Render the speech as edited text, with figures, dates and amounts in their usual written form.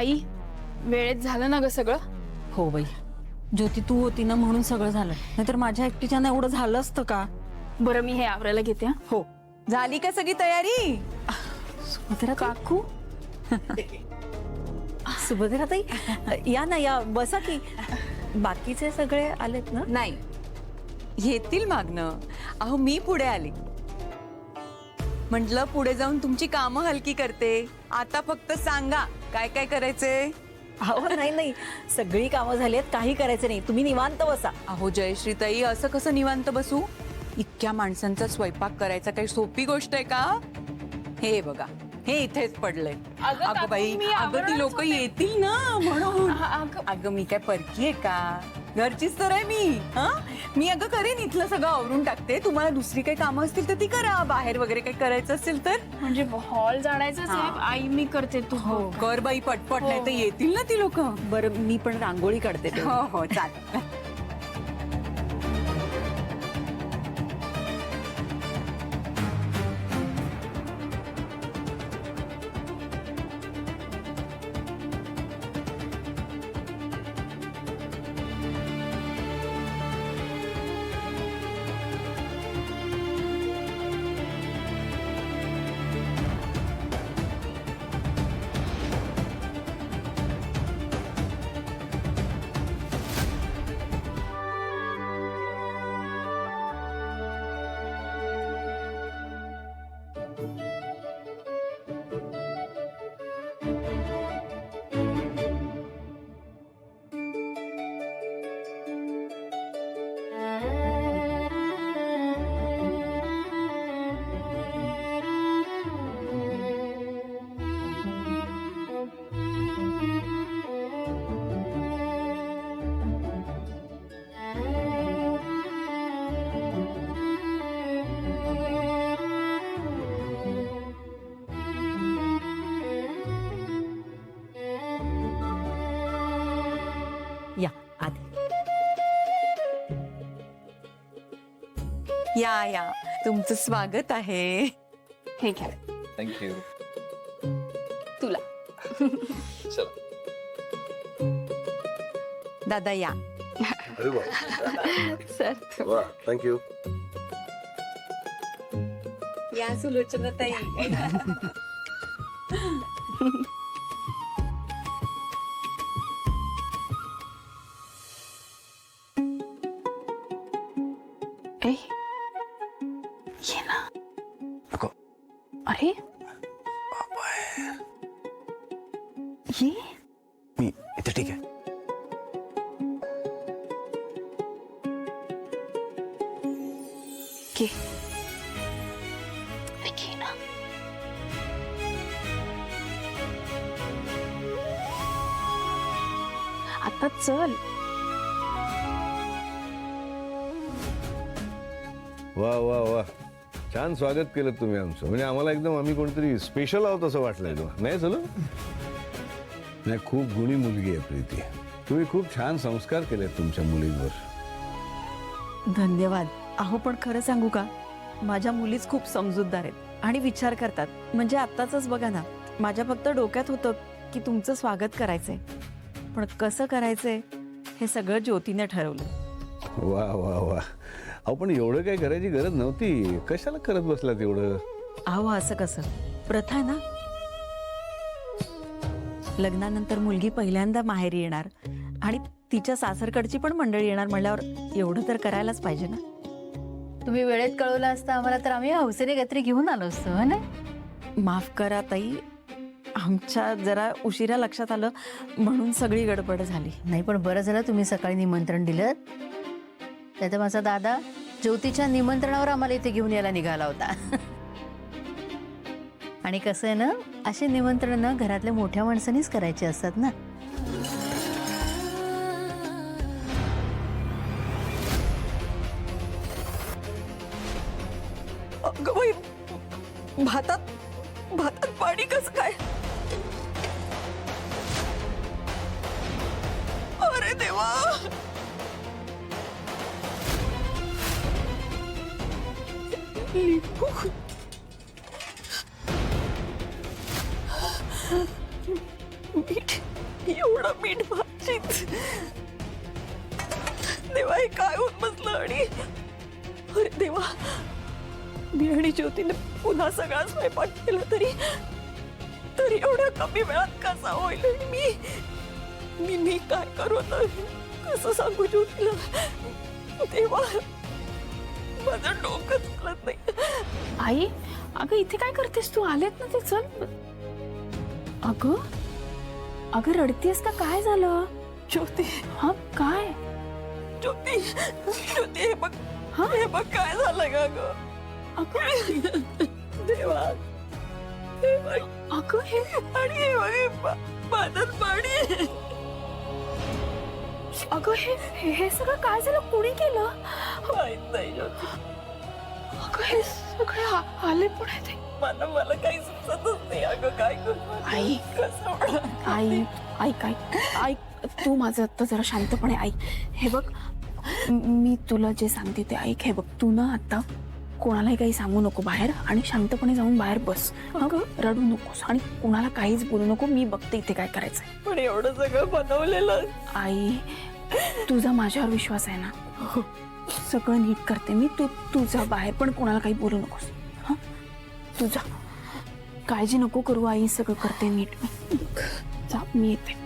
आई वेळेत झालं ना ग सगळं? हो बाई, ज्योती तू होती ना म्हणून सगळं झालं, नाहीतर माझ्या एकटीच्यानं एवढं झालं असतं का? बरं मी हे आवरायला घेते हा. हो. झाली का सगळी तयारी? सुभद्रा काकू, सुभद्रा ताई, या ना, या बसा की. बाकीचे सगळे आलेत ना? नाही, येतील मागणं. अहो मी पुढे आली, म्हटलं पुढे जाऊन तुमची कामं हलकी करते. आता फक्त सांगा काय काय करायचंय. हो, नाही, सगळी कामं झाली आहेत, काही करायचं नाही, तुम्ही निवांत बसा. अहो जयश्रीताई, असं कसं निवांत बसू? इतक्या माणसांचा स्वयंपाक करायचा काही सोपी गोष्ट आहे का? हे बघा, हे इथेच पडलंय. अगं बाई, अगं ती लोक येतील ना म्हणून. अगं मी काय परकी आहे का? घरचीच तर आहे मी. मी अगं करेन, इथलं सगळं आवरून टाकते. तुम्हाला दुसरी काही कामं असतील तर ती करा, बाहेर वगैरे काही करायचं असेल तर. म्हणजे हॉल जाण्याचं आहे आई, मी करते तू. हो कर बाई पटपट, नाही तर येतील ना ती लोक. बरं मी पण रांगोळी काढते. हो हो चालेल. या आधी. या या, तुमचं स्वागत आहे. हे घ्या थँक्यू. तुला. चला. दादा या. अरे वा सर वा, थँक्यू. या सुलोचना ताई. ए ये ना. नको. अरे ये. मी इथे ठीक आहे. घे. घे ना. आता चल. वा वा वा, छान स्वागत केलं तुम्ही आमचं. म्हणजे आम्हाला एकदम आम्ही कोणतरी स्पेशल आहोत असं वाटलंय तुम्हाला. नाही चलो, नाही खूप गुणी मुलगी आहे प्रीती. तुम्ही खूप छान संस्कार केलेत तुमच्या मुलींवर. धन्यवाद. अहो पण खरं सांगू का, माझ्या मुलीच खूप समजूतदार आहेत आणि विचार करतात. म्हणजे आत्ताच बघा ना, माझ्या फक्त डोक्यात होतं की तुमचं स्वागत करायचंय, पण कसं करायचंय हे सगळं ज्योतीने ठरवलं. वा वा वा. अहो पण एवढं काही करायची गरज नव्हती. कशाला करत बसलात एवढं? अहो असं कसं, प्रथा आहे ना. लग्नानंतर मुलगी पहिल्यांदा माहेरी येणार आणि तिच्या सासरकडची पण मंडळी येणार म्हणल्यावर एवढं तर करायलाच पाहिजे ना. तुम्ही वेळेत कळवलं असतं आम्हाला तर आम्ही हौसेने काहीतरी घेऊन आलो असतो, हो ना? माफ करा ताई, आमच्या जरा उशिरा लक्षात आलं म्हणून सगळी गडबड झाली. नाही पण बरं झालं तुम्ही सकाळी निमंत्रण दिलं. त्यात माझा दादा ज्योतीच्या निमंत्रणावर आम्हाला इथे घेऊन यायला निघाला होता. आणि कसं आहे ना, अशी निमंत्रण घरातल्या मोठ्या माणसांनीच करायची असतात ना. अगं बाई, भातात पाणी कसं काय? अरे देवा. मीठ, एवढं मीठ भाजीत. देवा, हे काय होत बसलं. आणि अरे देवा, मी आणि ज्योतीने पुन्हा सगळा स्वयंपाक केला तरी एवढ्या कमी वेळात कसा होईल. आणि मी काय करू आता, कसं सांगू ज्योतीला. देवा, माझं डोकं चालत नाही. आई, अगं इथे काय करतेस तू? आलेत ना ते, चल. अगं रडतेस का? काय झालं? ज्योती, हा काय? ज्योती, हे बघ. हे बघ काय झालं का ग. देवा, हे बघ. अगं हे आणि हे बघ, हे माझं पाणी. अगं हे सगळं काय झालं? कुणी केलं? माहित नाही ज्योती. अगं हे सगळे आले पण आहेत. मला काही सुचतच नाही. अगं काय करू आई, कसं. आई ऐक, तू माझं आता जरा शांतपणे ऐक. हे बघ, मी तुला जे सांगते ते ऐक. हे बघ, तू ना आता कोणालाही काही सांगू नको बाहेर, आणि शांतपणे जाऊन बाहेर बस. रडू नकोस आणि कोणाला काहीच बोलू नको. मी बघते इथे काय करायचंय. पण एवढं सगळं बनवलेलं. आई, तुझा माझ्यावर विश्वास आहे ना? सगळं नीट करते मी. तू जा बाहेर, पण कोणाला काही बोलू नकोस. हा, तू जा, काळजी नको करू आई. सगळं करते नीट मी. जा, मी येते.